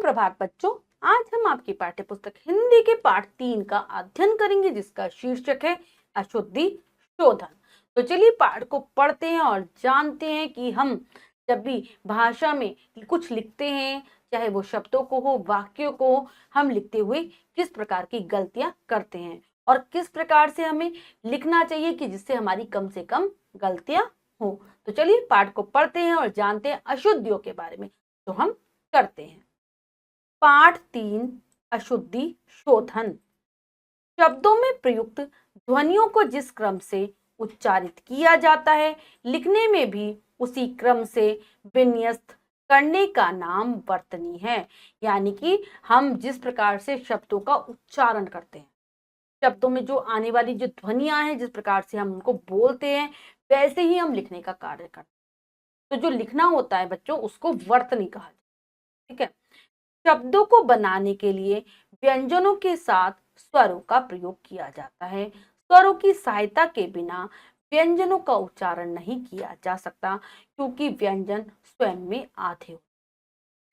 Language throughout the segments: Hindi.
सुप्रभात बच्चों। आज हम आपकी पाठ्य पुस्तक हिंदी के पाठ 3 का अध्ययन करेंगे, जिसका शीर्षक है अशुद्धि शोधन। तो चलिए पाठ को पढ़ते हैं और जानते हैं कि हम जब भी भाषा में कुछ लिखते हैं, चाहे वो शब्दों को हो, वाक्यों को, हम लिखते हुए किस प्रकार की गलतियां करते हैं और किस प्रकार से हमें लिखना चाहिए कि जिससे हमारी कम से कम गलतियां हो। तो चलिए पाठ को पढ़ते हैं और जानते हैं अशुद्धियों के बारे में। तो हम करते हैं। पाठ 3 अशुद्धि शोधन। शब्दों में प्रयुक्त ध्वनियों को जिस क्रम से उच्चारित किया जाता है, लिखने में भी उसी क्रम से विन्यस्त करने का नाम वर्तनी है। यानी कि हम जिस प्रकार से शब्दों का उच्चारण करते हैं, शब्दों में जो आने वाली जो ध्वनियां हैं, जिस प्रकार से हम उनको बोलते हैं, वैसे ही हम लिखने का कार्य करते हैं। तो जो लिखना होता है बच्चों, उसको वर्तनी कहा जाता है। ठीक है। शब्दों को बनाने के लिए व्यंजनों के साथ स्वरों का प्रयोग किया जाता है। स्वरों की सहायता के बिना व्यंजनों का उच्चारण नहीं किया जा सकता, क्योंकि व्यंजन स्वयं में आधे होते हैं।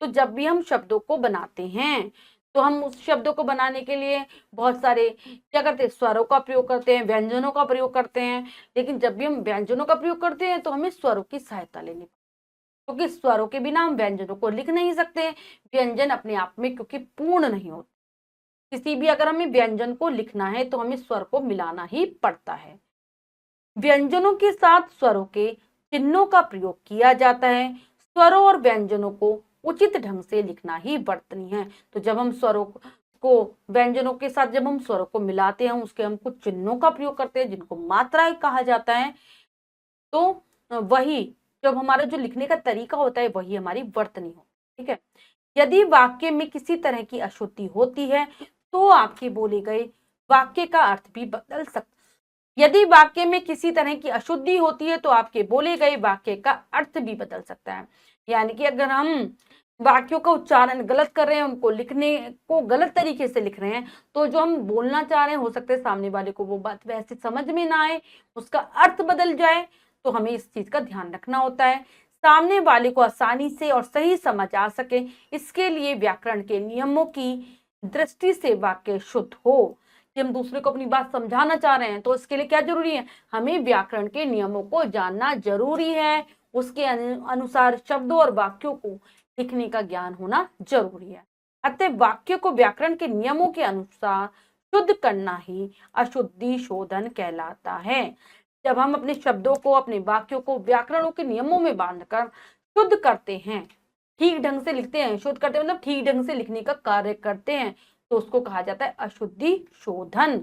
तो जब भी हम शब्दों को बनाते हैं, तो हम उस शब्दों को बनाने के लिए बहुत सारे क्या करते हैं, स्वरों का प्रयोग करते हैं, व्यंजनों का प्रयोग करते हैं। लेकिन जब भी हम व्यंजनों का प्रयोग करते हैं, तो हमें स्वरों की सहायता लेनी, क्योंकि स्वरों के बिना हम व्यंजनों को लिख नहीं सकते। व्यंजन अपने आप में क्योंकि पूर्ण नहीं होते। किसी भी अगर हमें व्यंजन को लिखना है तो हमें स्वर को मिलाना ही पड़ता है। व्यंजनों के साथ स्वरों के चिन्हों का प्रयोग किया जाता है। स्वरों और व्यंजनों को उचित ढंग से लिखना ही वर्तनी है। तो जब हम स्वरों को व्यंजनों के साथ जब हम स्वरों को मिलाते हैं, उसके हम कुछ चिन्हों का प्रयोग करते हैं, जिनको मात्राएं कहा जाता है। तो वही जब हमारा जो लिखने का तरीका होता है, वही हमारी वर्तनी हो। ठीक है। यदि वाक्य में किसी तरह की अशुद्धि होती है, तो आपके बोले गए वाक्य का अर्थ भी बदल सकता है। यदि वाक्य में किसी तरह की अशुद्धि होती है, तो आपके बोले गए वाक्य का अर्थ भी बदल सकता है। यानी कि अगर हम वाक्यों का उच्चारण गलत कर रहे हैं, उनको लिखने को गलत तरीके से लिख रहे हैं, तो जो हम बोलना चाह रहे हैं, हो सकता है सामने वाले को वो बात वैसे समझ में ना आए, उसका अर्थ बदल जाए। तो हमें इस चीज का ध्यान रखना होता है, सामने वाले को आसानी से और सही समझ आ सके। इसके लिए व्याकरण के नियमों की दृष्टि से वाक्य शुद्ध हो। कि हम दूसरे को अपनी बात समझाना चाह रहे हैं, तो इसके लिए क्या जरूरी है, हमें व्याकरण के नियमों को जानना जरूरी है। उसके अनुसार शब्दों और वाक्यों को लिखने का ज्ञान होना जरूरी है। अतः वाक्य को व्याकरण के नियमों के अनुसार शुद्ध करना ही अशुद्धि शोधन कहलाता है। जब हम अपने शब्दों को, अपने वाक्यों को व्याकरणों के नियमों में बांधकर शुद्ध करते हैं, ठीक ढंग से लिखते हैं, शुद्ध करते हैं मतलब ठीक ढंग से लिखने का कार्य करते हैं, तो उसको कहा जाता है अशुद्धि शोधन।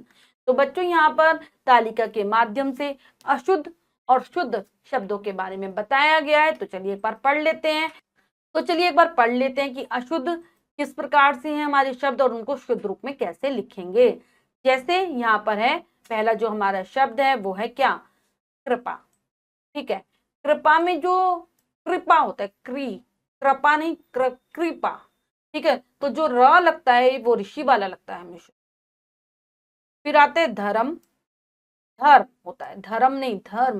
तो बच्चों, यहाँ पर तालिका के माध्यम से अशुद्ध और शुद्ध शब्दों के बारे में बताया गया है। तो चलिए एक बार पढ़ लेते हैं। कि अशुद्ध किस प्रकार से हैं हमारे शब्द और उनको शुद्ध रूप में कैसे लिखेंगे। जैसे यहाँ पर है, पहला जो हमारा शब्द है वो है क्या, कृपा। ठीक है। कृपा में जो कृपा होता है, कृपा नहीं, कृपा। ठीक है। तो जो र लगता है वो ऋषि वाला लगता है हमेशा। फिर आते हैं धर्म, धर्म होता है, धर्म नहीं धर्म।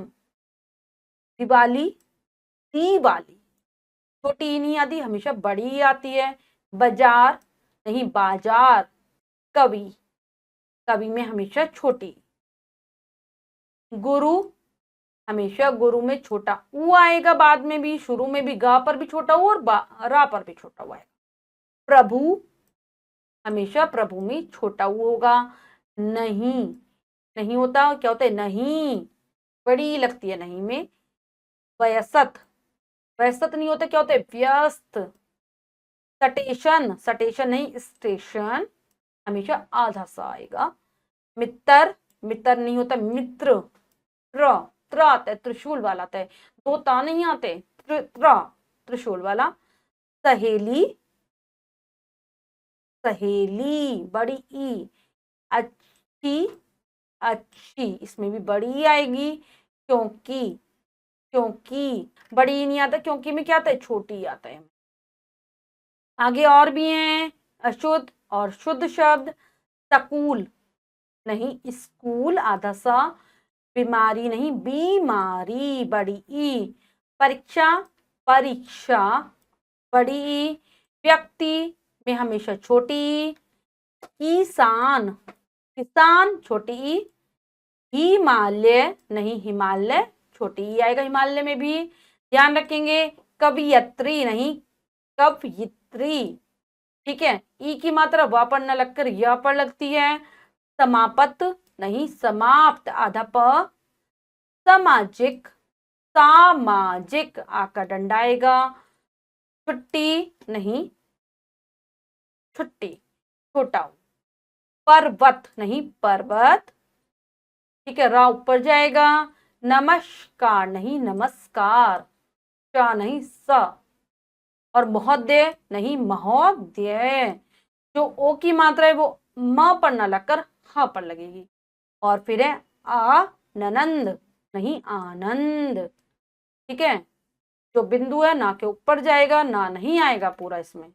दिवाली, दीवाली, छोटी ई नहीं आती, हमेशा बड़ी ही आती है। बाजार नहीं बाजार। कवि, कवि में हमेशा छोटी। गुरु, हमेशा गुरु में छोटा ऊ आएगा, बाद में भी, शुरू में भी गा पर भी छोटा ऊ और रा पर भी छोटा ऊ आएगा। प्रभु, हमेशा प्रभु में छोटा ऊ होगा। नहीं, नहीं होता, क्या होता है, नहीं, बड़ी लगती है नहीं में। वयसत, वयसत नहीं होता, क्या होता है, व्यस्त। सटेशन, सटेशन नहीं स्टेशन, हमेशा आधा सा आएगा। मित्र, मित्र नहीं होता, मित्र। त्र आता है, त्रिशूल वाला आता है, दो ता नहीं आते, त्रिशूल वाला। सहेली, सहेली, बड़ी ई। अच्छी, अच्छी, इसमें भी बड़ी आएगी, क्योंकि, क्योंकि बड़ी ई नहीं आता, क्योंकि में क्या आता है, छोटी आता है। आगे और भी हैं अशुद्ध और शुद्ध शब्द। सकूल नहीं स्कूल, आधा सा। बीमारी नहीं बीमारी, बड़ी ई। परीक्षा, परीक्षा, बड़ी ई। व्यक्ति, में हमेशा छोटी ई, ईशान किसान छोटी ई, हिमालय नहीं हिमालय छोटी ई आएगा हिमालय में भी। ध्यान रखेंगे कवियत्री नहीं कवयित्री, ठीक है। ई की मात्रा व पर न लगकर य पर लगती है। समापत नहीं समाप्त आधा प। सामाजिक सामाजिक आ का डंडा आएगा। छुट्टी नहीं छुट्टी छोटा। पर्वत नहीं पर्वत, ठीक है। रा ऊपर जाएगा। नमस्कार नहीं नमस्कार, श नहीं स। और महोदय नहीं महोदय, जो ओ की मात्रा है वो म पर न लगकर ह पर लगेगी। और फिर है आनंद नहीं आनंद, ठीक है। जो बिंदु है ना के ऊपर जाएगा ना नहीं आएगा पूरा इसमें।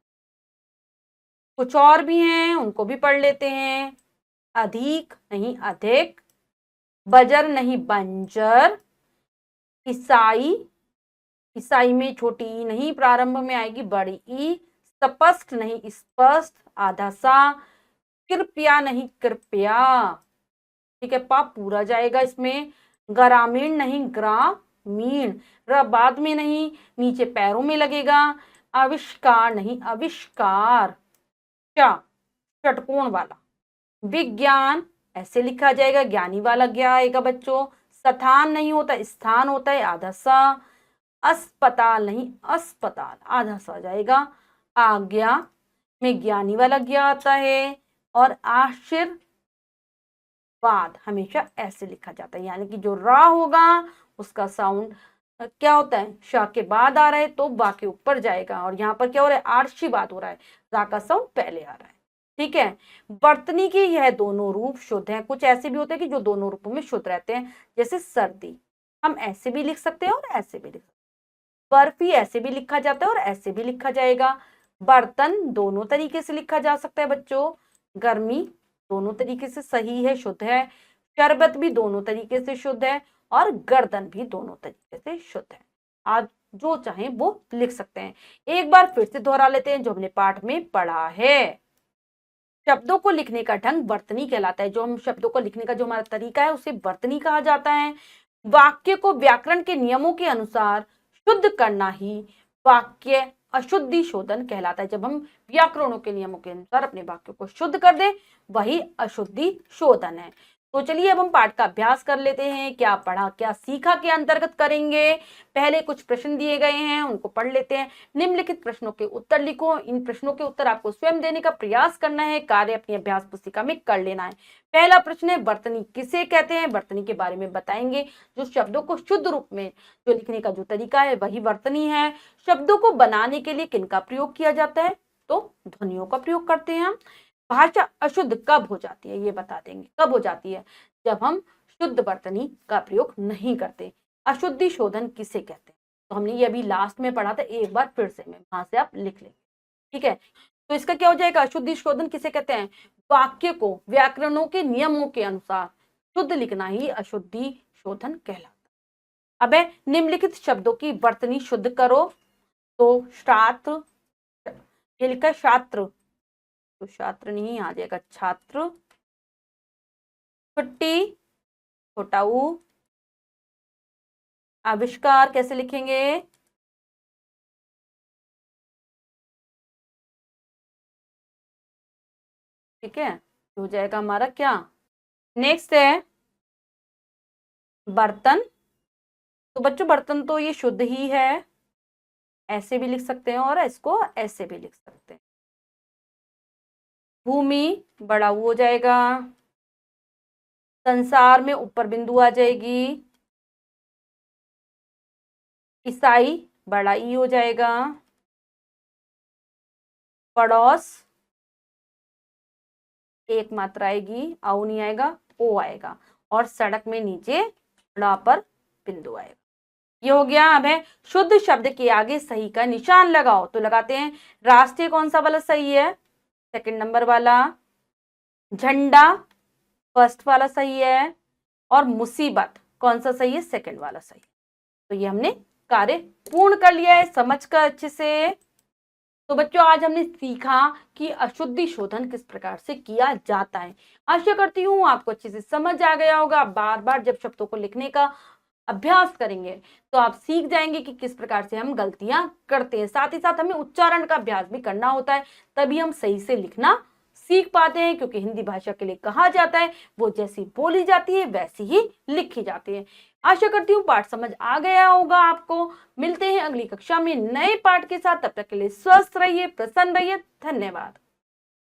कुछ और भी हैं उनको भी पढ़ लेते हैं। अधिक नहीं अधिक, बजर नहीं बंजर, ईसाई ईसाई में छोटी ई नहीं प्रारंभ में आएगी बड़ी ई। स्पष्ट नहीं स्पष्ट आधा सा। कृपया नहीं कृपया, ठीक है। पाप पूरा जाएगा इसमें। ग्रामीण नहीं ग्रामीण, र बाद में नहीं नीचे पैरों में लगेगा। आविष्कार नहीं आविष्कार, षटकोण वाला। विज्ञान ऐसे लिखा जाएगा ज्ञानी वाला ज्ञा आएगा बच्चों। स्थान नहीं होता स्थान होता है आधा सा। अस्पताल नहीं अस्पताल आधा सा जाएगा। आज्ञा में ज्ञानी वाला ज्ञा आता है। और आशीर्वाद हमेशा ऐसे लिखा जाता है, यानी कि जो रा होगा उसका साउंड क्या होता है श के बाद आ रहा है तो बा के ऊपर जाएगा। और यहाँ पर क्या हो रहा है आशीर्वाद हो रहा है, रा का साउंड पहले आ रहा है, ठीक है। वर्तनी के यह दोनों रूप शुद्ध हैं। कुछ ऐसे भी होते हैं कि जो दोनों रूपों में शुद्ध रहते हैं, जैसे सर्दी हम ऐसे भी लिख सकते हैं और ऐसे भी लिख सकते हैं। बर्फी ऐसे भी लिखा जाता है और ऐसे भी लिखा जाएगा। बर्तन दोनों तरीके से लिखा जा सकता है बच्चों। गर्मी दोनों तरीके से सही है शुद्ध है। शरबत भी दोनों तरीके से शुद्ध है। और गर्दन भी दोनों तरीके से शुद्ध है। आज जो चाहे वो लिख सकते हैं। एक बार फिर से दोहरा लेते हैं जो हमने पाठ में पढ़ा है। शब्दों को लिखने का ढंग वर्तनी कहलाता है। जो हम शब्दों को लिखने का जो हमारा तरीका है उसे वर्तनी कहा जाता है। वाक्य को व्याकरण के नियमों के अनुसार शुद्ध करना ही वाक्य अशुद्धि शोधन कहलाता है। जब हम व्याकरणों के नियमों के अनुसार अपने वाक्यों को शुद्ध कर दें वही अशुद्धि शोधन है। तो चलिए अब हम पाठ का अभ्यास कर लेते हैं। क्या पढ़ा क्या सीखा के अंतर्गत करेंगे। पहले कुछ प्रश्न दिए गए हैं उनको पढ़ लेते हैं। निम्नलिखित प्रश्नों के उत्तर लिखो। इन प्रश्नों के उत्तर आपको स्वयं देने का प्रयास करना है। कार्य अपनी अभ्यास पुस्तिका में कर लेना है। पहला प्रश्न है वर्तनी किसे कहते हैं। वर्तनी के बारे में बताएंगे। जो शब्दों को शुद्ध रूप में जो लिखने का जो तरीका है वही वर्तनी है। शब्दों को बनाने के लिए किनका प्रयोग किया जाता है, तो ध्वनियों का प्रयोग करते हैं हम। भाषा अशुद्ध कब हो जाती है ये बता देंगे। कब हो जाती है, जब हम शुद्ध वर्तनी का प्रयोग नहीं करते। अशुद्धि शोधन किसे कहते हैं, तो हमने ये अभी लास्ट में पढ़ा था। एक बार फिर से मैं वहां से आप लिख लेंगे, ठीक है। तो इसका क्या हो जाएगा, अशुद्धि शोधन किसे कहते हैं, वाक्य को व्याकरणों के नियमों के अनुसार शुद्ध लिखना ही अशुद्धि शोधन कहलाता है। अब निम्नलिखित शब्दों की वर्तनी शुद्ध करो। तो छात्र, ये लिखा है छात्र, तो छात्र नहीं आ जाएगा छात्र। छुट्टी छोटा ऊ। आविष्कार कैसे लिखेंगे, ठीक है। हो जाएगा हमारा क्या, नेक्स्ट है बर्तन। तो बच्चों बर्तन तो ये शुद्ध ही है, ऐसे भी लिख सकते हैं और इसको ऐसे भी लिख सकते हैं। भूमि बड़ा हो जाएगा। संसार में ऊपर बिंदु आ जाएगी। ईसाई बड़ा ई हो जाएगा। पड़ोस एक मात्रा आएगी, आओ नहीं आएगा, ओ आएगा। और सड़क में नीचे ड़ा पर बिंदु आएगा। ये हो गया। अब है शुद्ध शब्द के आगे सही का निशान लगाओ। तो लगाते हैं। राष्ट्रीय कौन सा वाला सही है, सेकंड नंबर वाला। झंडा फर्स्ट वाला सही है। और मुसीबत कौन सा सही है, सेकंड वाला सही है। तो ये हमने कार्य पूर्ण कर लिया है, समझ कर अच्छे से। तो बच्चों आज हमने सीखा कि अशुद्धि शोधन किस प्रकार से किया जाता है। आशा करती हूँ आपको अच्छे से समझ आ गया होगा। बार बार जब शब्दों को लिखने का अभ्यास करेंगे तो आप सीख जाएंगे कि किस प्रकार से हम गलतियां करते हैं। साथ ही साथ हमें उच्चारण का अभ्यास भी करना होता है, तभी हम सही से लिखना सीख पाते हैं। क्योंकि हिंदी भाषा के लिए कहा जाता है वो जैसी बोली जाती है वैसी ही लिखी जाती है। आशा करती हूँ पाठ समझ आ गया होगा आपको। मिलते हैं अगली कक्षा में नए पाठ के साथ। तब तक के लिए स्वस्थ रहिए, प्रसन्न रहिए। धन्यवाद।